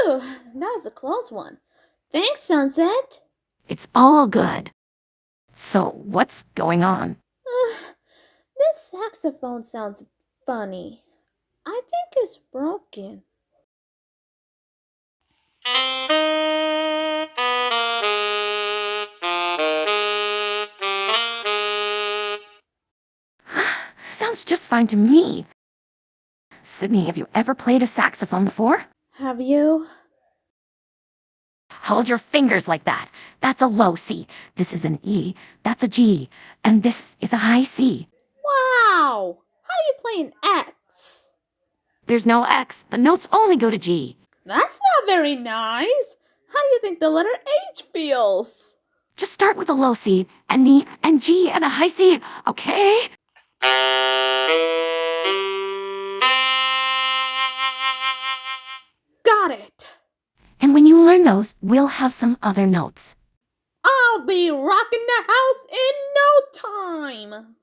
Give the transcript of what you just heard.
Whew, that was a close one. Thanks, Sunset. It's all good. So, what's going on? This saxophone sounds funny. I think it's broken. Sounds just fine to me. Sydney, have you ever played a saxophone before? Have you? Hold your fingers like that. That's a low C. This is an E. That's a G. And this is a high C. Wow! How do you play an X? There's no X. The notes only go to G. That's not very nice. How do you think the letter H feels? Just start with a low C, and E, and G, and a high C, okay? Got it. And when you learn those, we'll have some other notes. I'll be rocking the house in no time.